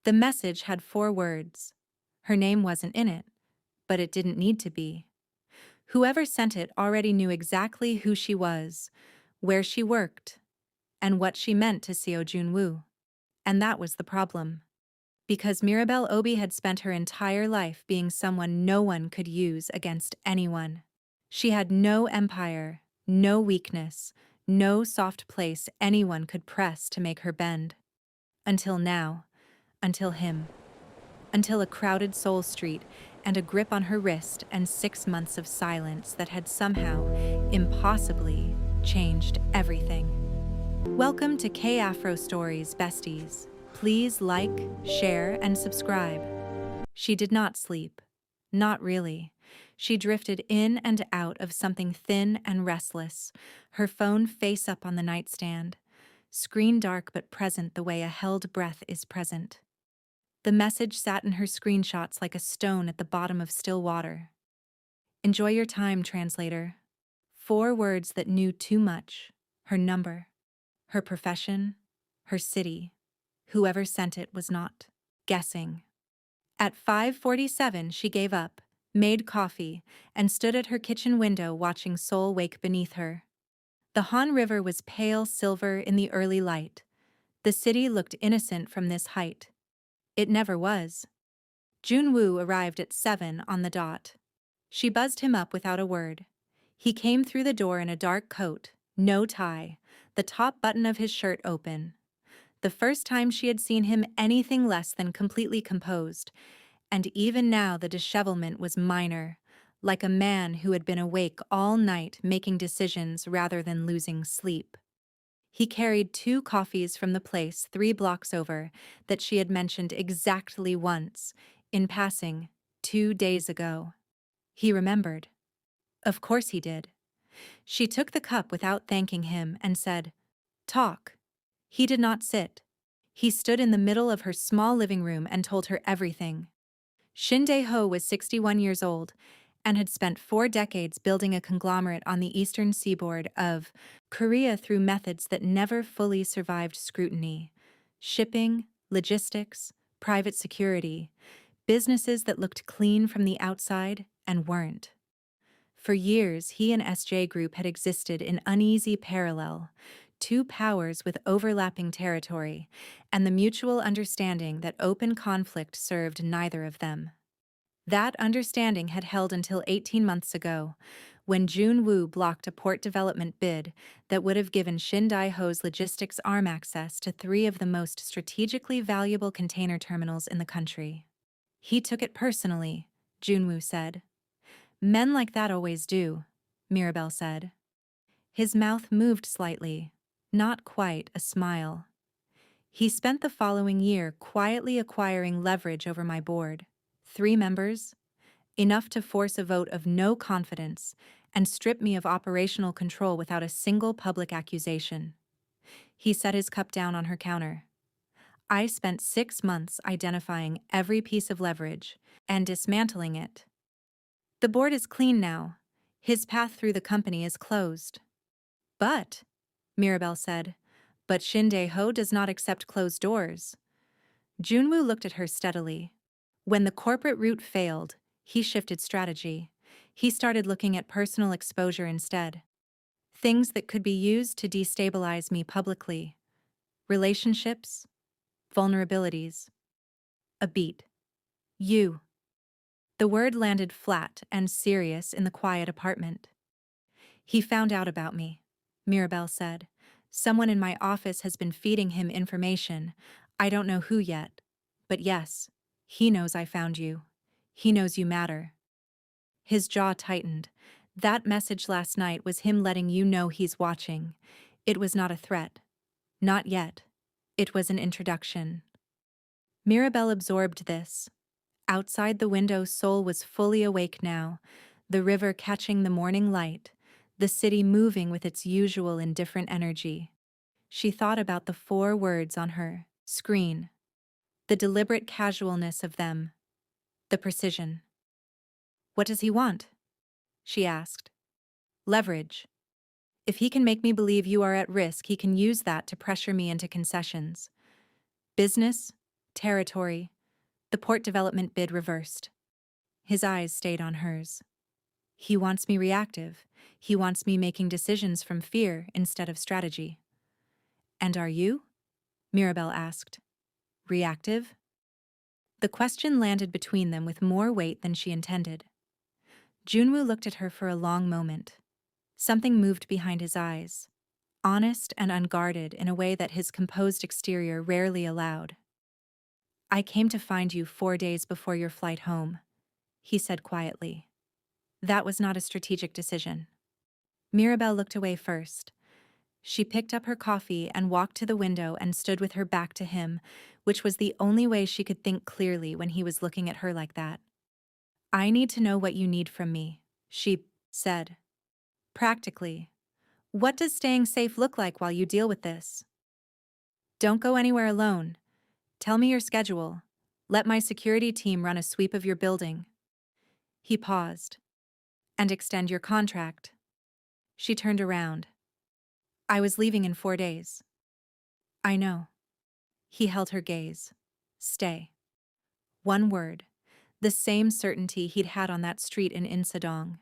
The message had 4 words. Her name wasn't in it, but it didn't need to be. Whoever sent it already knew exactly who she was, where she worked, and what she meant to Seo Joon-woo. And that was the problem. Because Mirabel Obi had spent her entire life being someone no one could use against anyone. She had no empire, no weakness, no soft place anyone could press to make her bend. Until now. Until him. Until a crowded Seoul street and a grip on her wrist and 6 months of silence that had somehow, impossibly, changed everything. Welcome to K-Afro Stories, besties. Please like, share, and subscribe. She did not sleep. Not really. She drifted in and out of something thin and restless, her phone face up on the nightstand, screen dark but present the way a held breath is present. The message sat in her screenshots like a stone at the bottom of still water. Enjoy your time, translator. 4 words that knew too much. Her number. Her profession. Her city. Whoever sent it was not guessing. At 5:47, she gave up, made coffee, and stood at her kitchen window watching Seoul wake beneath her. The Han River was pale silver in the early light. The city looked innocent from this height. It never was. Joon-woo arrived at 7 on the dot. She buzzed him up without a word. He came through the door in a dark coat, no tie, the top button of his shirt open. The first time she had seen him anything less than completely composed, and even now the dishevelment was minor, like a man who had been awake all night making decisions rather than losing sleep. He carried 2 coffees from the place 3 blocks over that she had mentioned exactly once, in passing, 2 days ago. He remembered. Of course he did. She took the cup without thanking him and said, "Talk." He did not sit. He stood in the middle of her small living room and told her everything. Shin Dae-ho was 61 years old and had spent 4 decades building a conglomerate on the eastern seaboard of Korea through methods that never fully survived scrutiny. Shipping, logistics, private security, businesses that looked clean from the outside and weren't. For years, he and SJ Group had existed in uneasy parallel, 2 powers with overlapping territory, and the mutual understanding that open conflict served neither of them. That understanding had held until 18 months ago, when Joon-woo blocked a port development bid that would have given Shin Dae-ho's logistics arm access to 3 of the most strategically valuable container terminals in the country. He took it personally, Joon-woo said. Men like that always do, Mirabel said. His mouth moved slightly, not quite a smile. He spent the following year quietly acquiring leverage over my board. 3 members, enough to force a vote of no confidence and strip me of operational control without a single public accusation. He set his cup down on her counter. I spent 6 months identifying every piece of leverage and dismantling it. The board is clean now. His path through the company is closed. But, Mirabel said, but Shin Dae-ho does not accept closed doors. Joon-woo looked at her steadily. When the corporate route failed, he shifted strategy. He started looking at personal exposure instead. Things that could be used to destabilize me publicly. Relationships, vulnerabilities. A beat. You. The word landed flat and serious in the quiet apartment. He found out about me, Mirabel said. Someone in my office has been feeding him information. I don't know who yet. But yes, he knows I found you. He knows you matter. His jaw tightened. That message last night was him letting you know he's watching. It was not a threat. Not yet. It was an introduction. Mirabel absorbed this. Outside the window, Seoul was fully awake now, the river catching the morning light, the city moving with its usual indifferent energy. She thought about the 4 words on her screen, the deliberate casualness of them, the precision. What does he want? She asked. Leverage. If he can make me believe you are at risk, he can use that to pressure me into concessions. Business, Territory. The port development bid reversed. His eyes stayed on hers. He wants me reactive. He wants me making decisions from fear instead of strategy. And are you? Mirabel asked. Reactive? The question landed between them with more weight than she intended. Joon-woo looked at her for a long moment. Something moved behind his eyes, honest and unguarded in a way that his composed exterior rarely allowed. I came to find you 4 days before your flight home, he said quietly. That was not a strategic decision. Mirabel looked away first. She picked up her coffee and walked to the window and stood with her back to him, which was the only way she could think clearly when he was looking at her like that. I need to know what you need from me, she said. Practically. What does staying safe look like while you deal with this? Don't go anywhere alone. Tell me your schedule. Let my security team run a sweep of your building. He paused. And extend your contract. She turned around. I was leaving in 4 days. I know. He held her gaze. Stay. One word. The same certainty he'd had on that street in Insadong.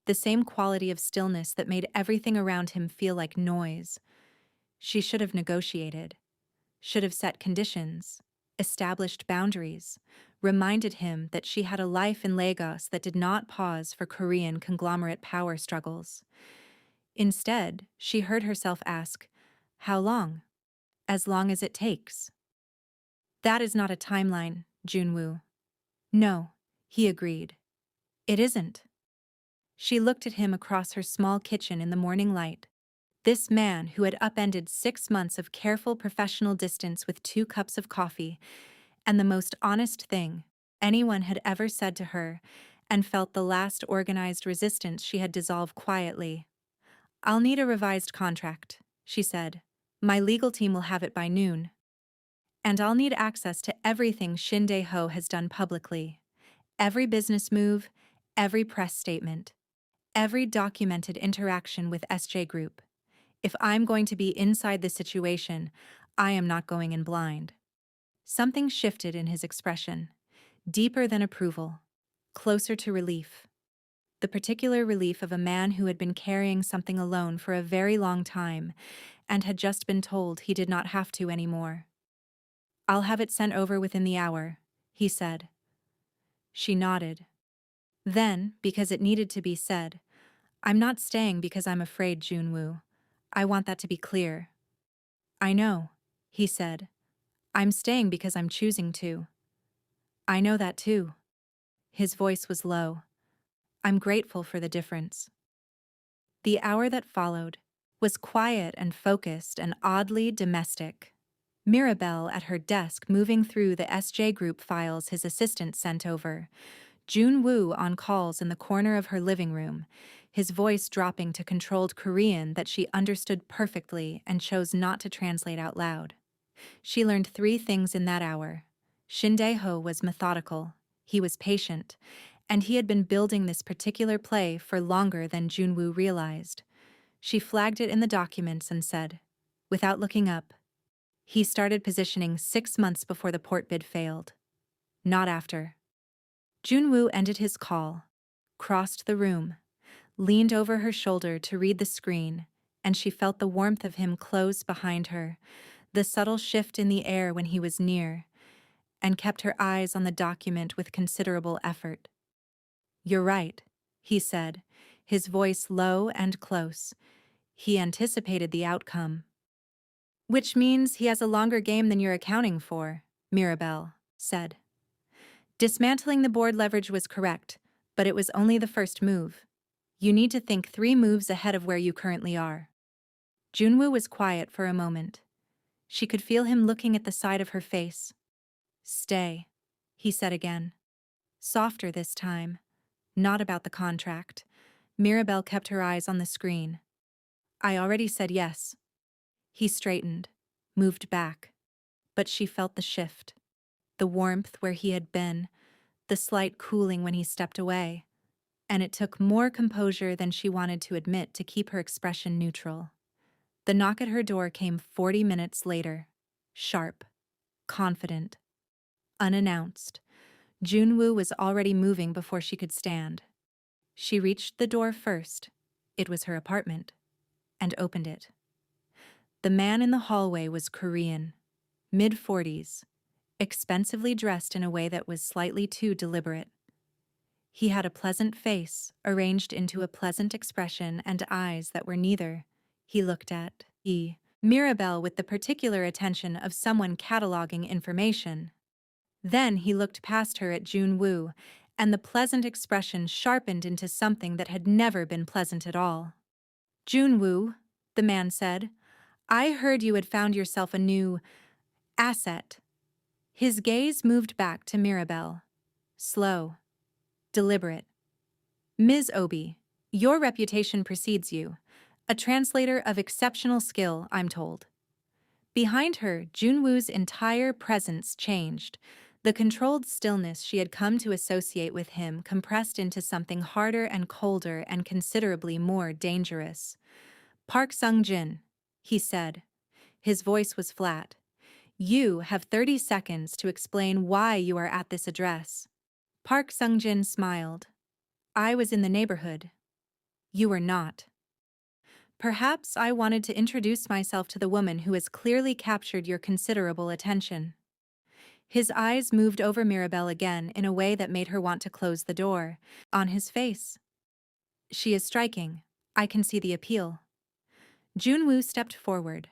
The same quality of stillness that made everything around him feel like noise. She should have negotiated. Should have set conditions. Established boundaries. Reminded him that she had a life in Lagos that did not pause for Korean conglomerate power struggles. Instead, she heard herself ask, how long? As long as it takes. That is not a timeline, Joon-woo. No, he agreed. It isn't. She looked at him across her small kitchen in the morning light. This man who had upended 6 months of careful professional distance with 2 cups of coffee, and the most honest thing anyone had ever said to her, and felt the last organized resistance she had dissolve quietly. I'll need a revised contract, she said. My legal team will have it by noon. And I'll need access to everything Shin Dae-ho has done publicly. Every business move, every press statement, every documented interaction with SJ Group. If I'm going to be inside the situation, I am not going in blind. Something shifted in his expression, deeper than approval, closer to relief. The particular relief of a man who had been carrying something alone for a very long time and had just been told he did not have to anymore. I'll have it sent over within the hour, he said. She nodded. Then, because it needed to be said, I'm not staying because I'm afraid, Joon-woo. I want that to be clear. I know, he said. I'm staying because I'm choosing to. I know that too. His voice was low. I'm grateful for the difference. The hour that followed was quiet and focused and oddly domestic. Mirabel at her desk moving through the SJ Group files his assistant sent over. Joon-woo on calls in the corner of her living room, his voice dropping to controlled Korean that she understood perfectly and chose not to translate out loud. She learned 3 things in that hour. Shin Dae-ho was methodical, he was patient, and he had been building this particular play for longer than Joon-woo realized. She flagged it in the documents and said, without looking up, he started positioning 6 months before the port bid failed. Not after. Joon-woo ended his call, crossed the room, leaned over her shoulder to read the screen, and she felt the warmth of him close behind her, the subtle shift in the air when he was near, and kept her eyes on the document with considerable effort. You're right, he said, his voice low and close. He anticipated the outcome. Which means he has a longer game than you're accounting for, Mirabel said. Dismantling the board leverage was correct, but it was only the first move. You need to think 3 moves ahead of where you currently are. Joon-woo was quiet for a moment. She could feel him looking at the side of her face. Stay, he said again. Softer this time. Not about the contract. Mirabel kept her eyes on the screen. I already said yes. He straightened, moved back. But she felt the shift. The warmth where he had been, the slight cooling when he stepped away. And it took more composure than she wanted to admit to keep her expression neutral. The knock at her door came 40 minutes later. Sharp. Confident. unannounced. Joon-woo was already moving before she could stand. She reached the door first, it was her apartment, and opened it. The man in the hallway was Korean, mid-40s, expensively dressed in a way that was slightly too deliberate. He had a pleasant face, arranged into a pleasant expression, and eyes that were neither. He looked at Mirabel with the particular attention of someone cataloging information. Then he looked past her at Joon-woo, and the pleasant expression sharpened into something that had never been pleasant at all. "Joon-woo," the man said, "I heard you had found yourself a new asset." His gaze moved back to Mirabel. Slow. Deliberate. "Ms. Obi, your reputation precedes you. A translator of exceptional skill, I'm told." Behind her, Joon-woo's entire presence changed. The controlled stillness she had come to associate with him compressed into something harder and colder and considerably more dangerous. "Park Sung-jin," he said. His voice was flat. "You have 30 seconds to explain why you are at this address." Park Sung-jin smiled. "I was in the neighborhood. You were not. Perhaps I wanted to introduce myself to the woman who has clearly captured your considerable attention." His eyes moved over Mirabel again in a way that made her want to close the door. On his face. "She is striking. I can see the appeal." Joon-woo stepped forward.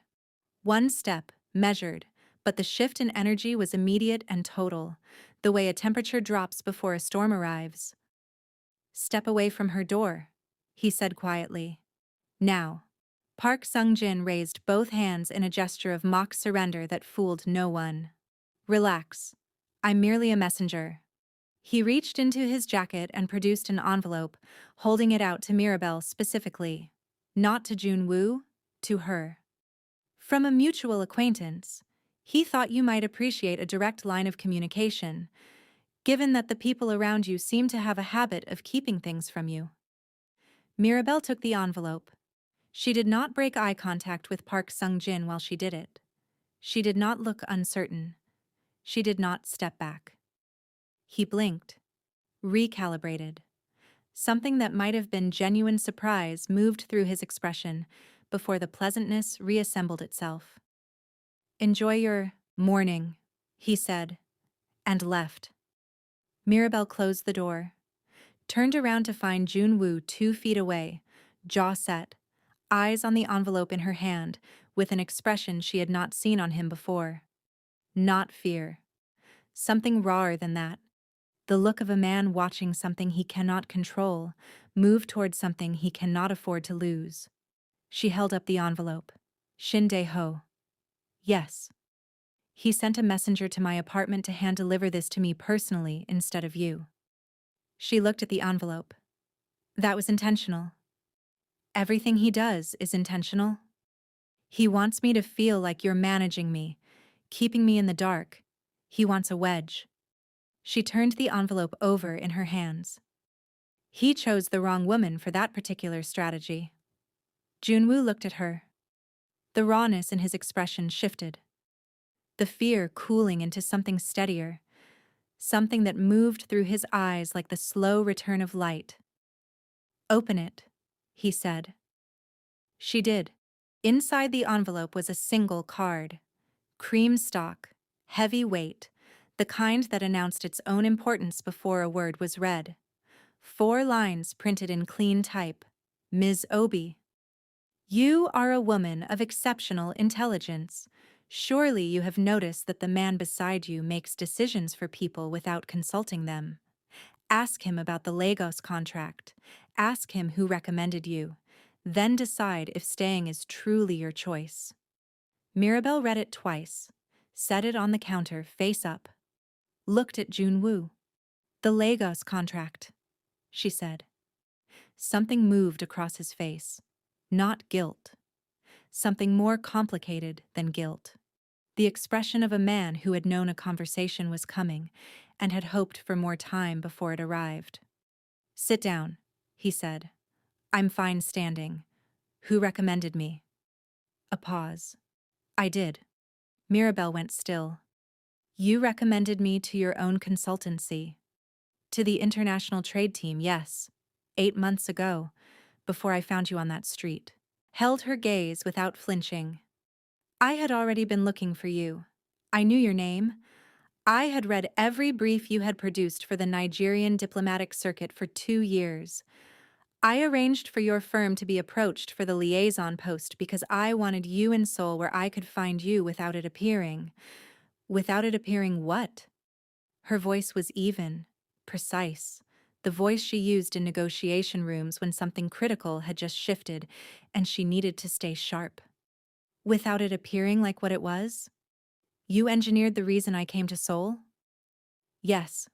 One step, measured, but the shift in energy was immediate and total, the way a temperature drops before a storm arrives. "Step away from her door," he said quietly. "Now." Park Sung-jin raised both hands in a gesture of mock surrender that fooled no one. "Relax. I'm merely a messenger." He reached into his jacket and produced an envelope, holding it out to Mirabel specifically. Not to Joon-woo, to her. "From a mutual acquaintance. He thought you might appreciate a direct line of communication, given that the people around you seem to have a habit of keeping things from you." Mirabel took the envelope. She did not break eye contact with Park Sung-jin while she did it. She did not look uncertain. She did not step back. He blinked. Recalibrated. Something that might have been genuine surprise moved through his expression before the pleasantness reassembled itself. "Enjoy your morning," he said, and left. Mirabel closed the door, turned around to find Joon-woo 2 feet away, jaw set, eyes on the envelope in her hand, with an expression she had not seen on him before. Not fear. Something rawer than that. The look of a man watching something he cannot control move towards something he cannot afford to lose. She held up the envelope. "Shin Dae-ho." "Yes. He sent a messenger to my apartment to hand-deliver this to me personally instead of you." She looked at the envelope. "That was intentional." "Everything he does is intentional." "He wants me to feel like you're managing me, keeping me in the dark. He wants a wedge." She turned the envelope over in her hands. "He chose the wrong woman for that particular strategy." Joon-woo looked at her. The rawness in his expression shifted. The fear cooling into something steadier, something that moved through his eyes like the slow return of light. "Open it," he said. She did. Inside the envelope was a single card. Cream stock, heavy weight, the kind that announced its own importance before a word was read. 4 lines printed in clean type. "Ms. Obi. You are a woman of exceptional intelligence. Surely you have noticed that the man beside you makes decisions for people without consulting them. Ask him about the Lagos contract. Ask him who recommended you. Then decide if staying is truly your choice." Mirabel read it twice, set it on the counter face up, looked at Joon-woo. "The Lagos contract," she said. Something moved across his face. Not guilt. Something more complicated than guilt. The expression of a man who had known a conversation was coming and had hoped for more time before it arrived. "Sit down," he said. "I'm fine standing. Who recommended me?" A pause. "I did." Mirabel went still. You recommended me to your own consultancy. To the international trade team, yes. 8 months ago, before I found you on that street. Held her gaze without flinching. I had already been looking for you. I knew your name. I had read every brief you had produced for the Nigerian diplomatic circuit for 2 years. I arranged for your firm to be approached for the liaison post because I wanted you in Seoul where I could find you without it appearing. Without it appearing what? Her voice was even, precise, the voice she used in negotiation rooms when something critical had just shifted and she needed to stay sharp. Without it appearing like what it was? You engineered the reason I came to Seoul? Yes.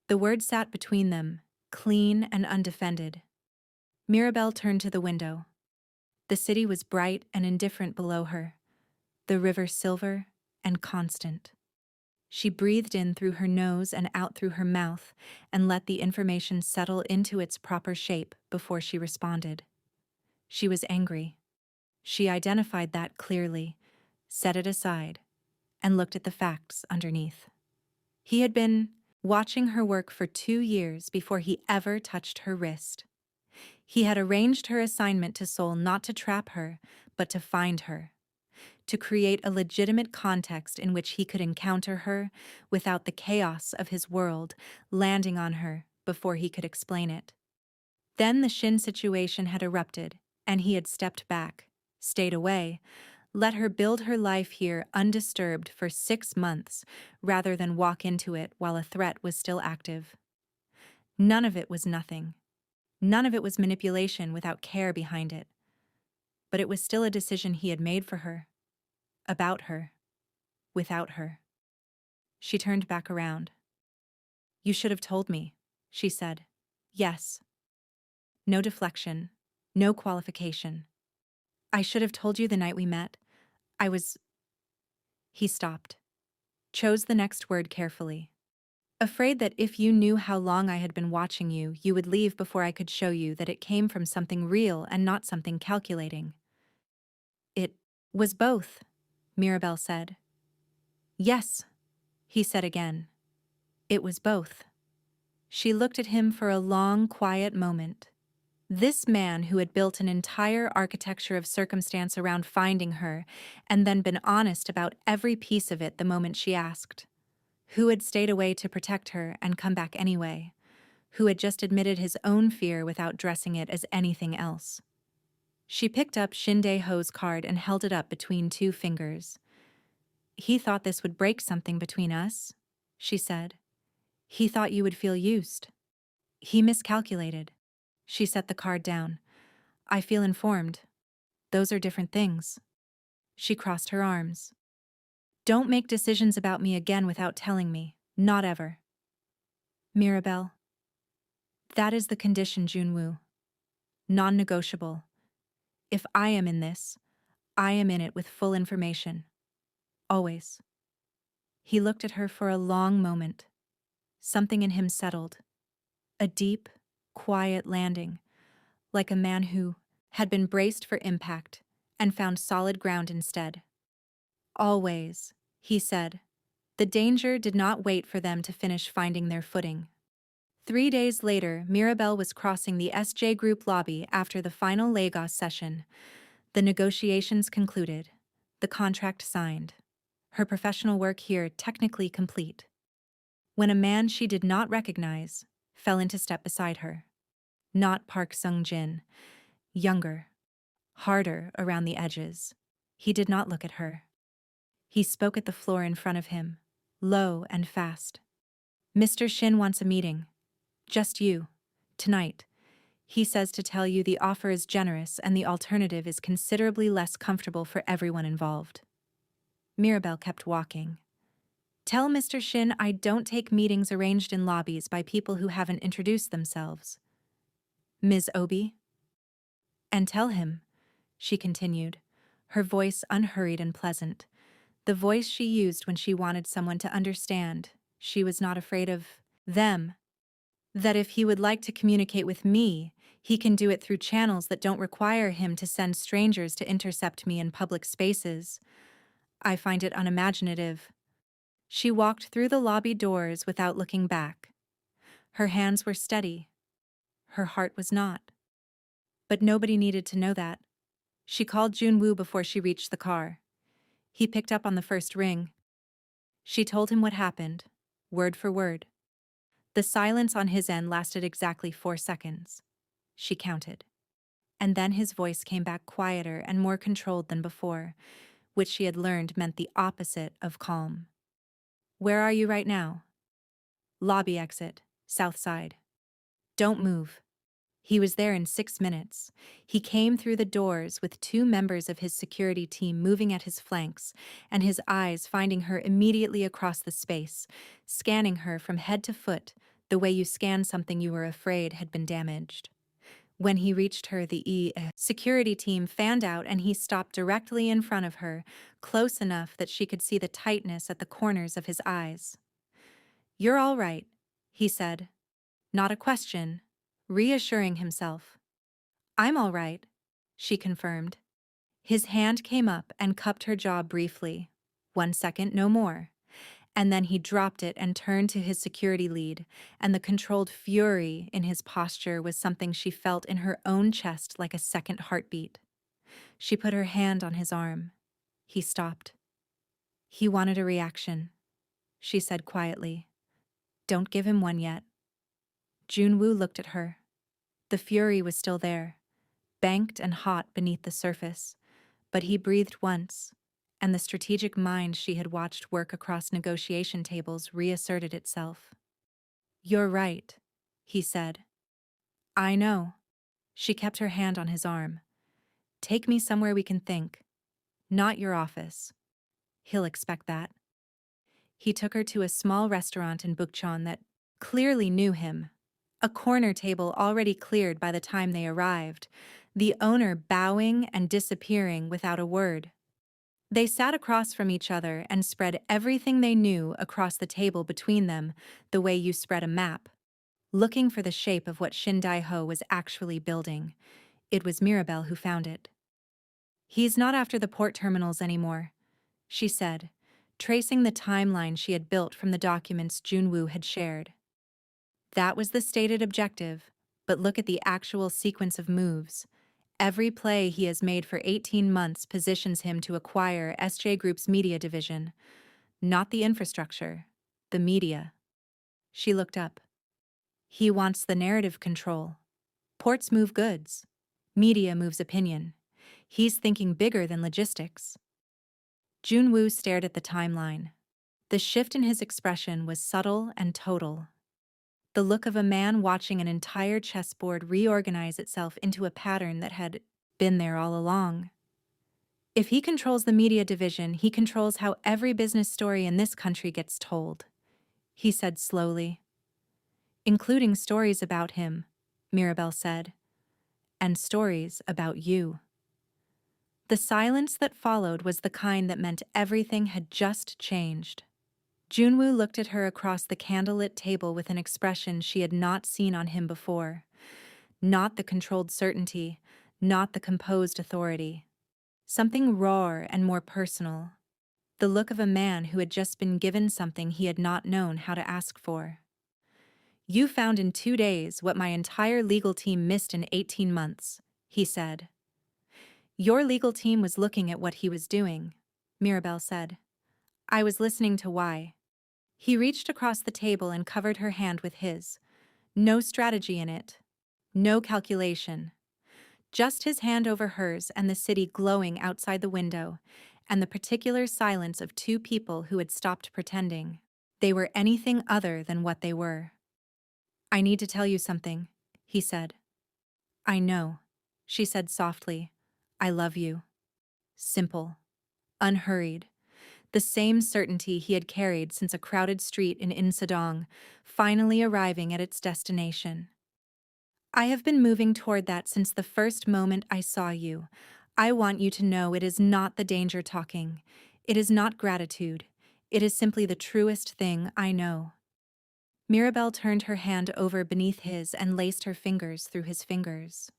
The word sat between them, clean and undefended. Mirabel turned to the window. The city was bright and indifferent below her, the river silver and constant. She breathed in through her nose and out through her mouth and let the information settle into its proper shape before she responded. She was angry. She identified that clearly, set it aside, and looked at the facts underneath. He had been watching her work for 2 years before he ever touched her wrist. He had arranged her assignment to Seoul not to trap her, but to find her, to create a legitimate context in which he could encounter her without the chaos of his world landing on her before he could explain it. Then the Shin situation had erupted, and he had stepped back, stayed away, let her build her life here undisturbed for 6 months rather than walk into it while a threat was still active. None of it was nothing. None of it was manipulation without care behind it. But it was still a decision he had made for her. About her. Without her. She turned back around. You should have told me, she said. Yes. No deflection. No qualification. I should have told you the night we met. I was... He stopped. Chose the next word carefully. Afraid that if you knew how long I had been watching you, you would leave before I could show you that it came from something real and not something calculating. It was both, Mirabel said. Yes, he said again. It was both. She looked at him for a long, quiet moment. This man who had built an entire architecture of circumstance around finding her and then been honest about every piece of it the moment she asked. Who had stayed away to protect her and come back anyway. Who had just admitted his own fear without dressing it as anything else. She picked up Shin Dae-ho's card and held it up between 2 fingers. He thought this would break something between us, she said. He thought you would feel used. He miscalculated. She set the card down. I feel informed. Those are different things. She crossed her arms. Don't make decisions about me again without telling me. Not ever. Mirabel. That is the condition, Joon-woo. Non-negotiable. If I am in this, I am in it with full information. Always. He looked at her for a long moment. Something in him settled. A deep, quiet landing, like a man who had been braced for impact and found solid ground instead. Always, he said. The danger did not wait for them to finish finding their footing. 3 days later, Mirabel was crossing the SJ Group lobby after the final Lagos session. The negotiations concluded. The contract signed. Her professional work here technically complete. When a man she did not recognize fell into step beside her. Not Park Sung-jin. Younger. Harder around the edges. He did not look at her. He spoke at the floor in front of him, low and fast. Mr. Shin wants a meeting. Just you. Tonight. He says to tell you the offer is generous and the alternative is considerably less comfortable for everyone involved. Mirabel kept walking. Tell Mr. Shin I don't take meetings arranged in lobbies by people who haven't introduced themselves. Ms. Obi? And tell him, she continued, her voice unhurried and pleasant, the voice she used when she wanted someone to understand she was not afraid of them, that if he would like to communicate with me, he can do it through channels that don't require him to send strangers to intercept me in public spaces. I find it unimaginative. She walked through the lobby doors without looking back. Her hands were steady. Her heart was not. But nobody needed to know that. She called Joon-woo before she reached the car. He picked up on the first ring. She told him what happened, word for word. The silence on his end lasted exactly 4 seconds. She counted. And then his voice came back quieter and more controlled than before, which she had learned meant the opposite of calm. Where are you right now? Lobby exit, south side. Don't move. He was there in 6 minutes. He came through the doors with 2 members of his security team moving at his flanks, and his eyes finding her immediately across the space, scanning her from head to foot, the way you scan something you were afraid had been damaged. When he reached her, the security team fanned out and he stopped directly in front of her, close enough that she could see the tightness at the corners of his eyes. "You're all right," he said. Not a question, reassuring himself. "I'm all right," she confirmed. His hand came up and cupped her jaw briefly. 1 second, no more. And then he dropped it and turned to his security lead, and the controlled fury in his posture was something she felt in her own chest like a second heartbeat. She put her hand on his arm. He stopped. "He wanted a reaction," she said quietly. "Don't give him one yet." Joon-woo looked at her. The fury was still there, banked and hot beneath the surface, but he breathed once, and the strategic mind she had watched work across negotiation tables reasserted itself. "You're right," he said. "I know." She kept her hand on his arm. "Take me somewhere we can think. Not your office. He'll expect that." He took her to a small restaurant in Bukchon that clearly knew him. A corner table already cleared by the time they arrived, the owner bowing and disappearing without a word. They sat across from each other and spread everything they knew across the table between them, the way you spread a map, looking for the shape of what Shin-Dae-ho was actually building. It was Mirabel who found it. "He's not after the port terminals anymore," she said, tracing the timeline she had built from the documents Joon-woo had shared. That was the stated objective, but look at the actual sequence of moves. Every play he has made for 18 months positions him to acquire SJ Group's media division. Not the infrastructure, the media. She looked up. He wants the narrative control. Ports move goods. Media moves opinion. He's thinking bigger than logistics. Joon-woo stared at the timeline. The shift in his expression was subtle and total. The look of a man watching an entire chessboard reorganize itself into a pattern that had been there all along. If he controls the media division, he controls how every business story in this country gets told, he said slowly. "Including stories about him," Mirabel said. "And stories about you." The silence that followed was the kind that meant everything had just changed. Joon-woo looked at her across the candlelit table with an expression she had not seen on him before. Not the controlled certainty, not the composed authority. Something rawer and more personal. The look of a man who had just been given something he had not known how to ask for. "You found in 2 days what my entire legal team missed in 18 months, he said. "Your legal team was looking at what he was doing," Mirabel said. "I was listening to why." He reached across the table and covered her hand with his. No strategy in it. No calculation. Just his hand over hers and the city glowing outside the window, and the particular silence of 2 people who had stopped pretending. They were anything other than what they were. "I need to tell you something," he said. "I know," she said softly. "I love you." Simple. Unhurried. The same certainty he had carried since a crowded street in Insadong, finally arriving at its destination. "I have been moving toward that since the first moment I saw you. I want you to know it is not the danger talking. It is not gratitude. It is simply the truest thing I know." Mirabel turned her hand over beneath his and laced her fingers through his fingers.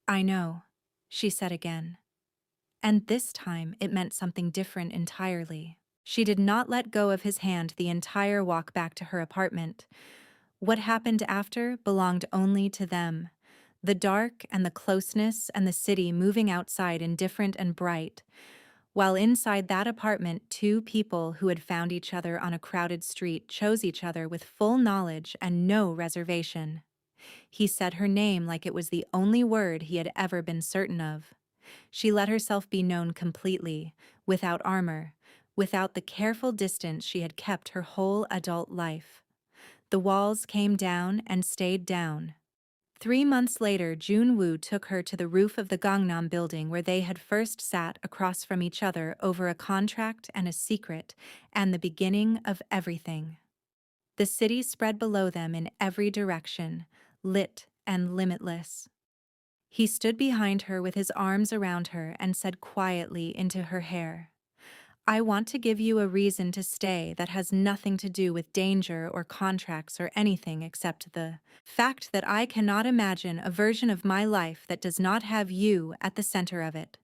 "I know," she said again. And this time it meant something different entirely. She did not let go of his hand the entire walk back to her apartment. What happened after belonged only to them. The dark and the closeness and the city moving outside indifferent and bright, while inside that apartment 2 people who had found each other on a crowded street chose each other with full knowledge and no reservation. He said her name like it was the only word he had ever been certain of. She let herself be known completely, without armor, without the careful distance she had kept her whole adult life. The walls came down and stayed down. 3 months later, Joon-woo took her to the roof of the Gangnam building where they had first sat across from each other over a contract and a secret, and the beginning of everything. The city spread below them in every direction, lit and limitless. He stood behind her with his arms around her and said quietly into her hair, "I want to give you a reason to stay that has nothing to do with danger or contracts or anything except the fact that I cannot imagine a version of my life that does not have you at the center of it."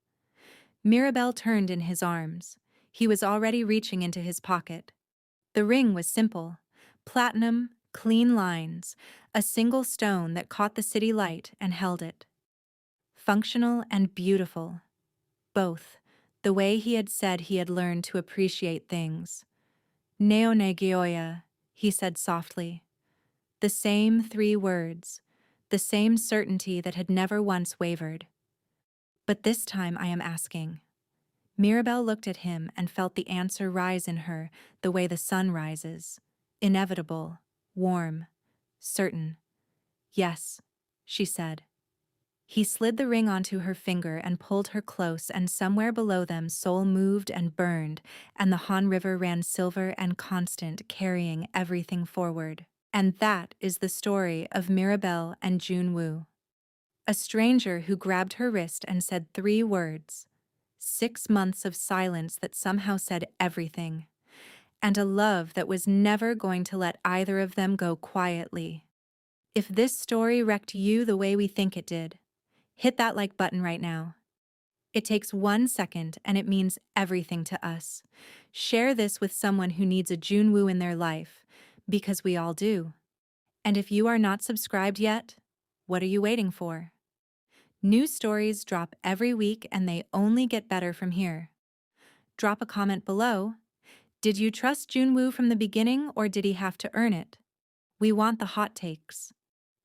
Mirabel turned in his arms. He was already reaching into his pocket. The ring was simple. Platinum, clean lines, a single stone that caught the city light and held it. Functional and beautiful. Both, the way he had said he had learned to appreciate things. Neonegioia, he said softly. The same 3 words, the same certainty that had never once wavered. But this time I am asking. Mirabel looked at him and felt the answer rise in her the way the sun rises. Inevitable, warm, certain. Yes, she said. He slid the ring onto her finger and pulled her close, and somewhere below them Seoul moved and burned, and the Han River ran silver and constant, carrying everything forward. And that is the story of Mirabel and Joon-woo. A stranger who grabbed her wrist and said 3 words. 6 months of silence that somehow said everything. And a love that was never going to let either of them go quietly. If this story wrecked you the way we think it did, hit that like button right now. It takes 1 second and it means everything to us. Share this with someone who needs a Joon-woo in their life, because we all do. And if you are not subscribed yet, what are you waiting for? New stories drop every week and they only get better from here. Drop a comment below. Did you trust Joon-woo from the beginning or did he have to earn it? We want the hot takes.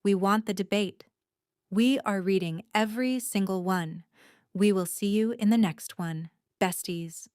We want the debate. We are reading every single one. We will see you in the next one, besties.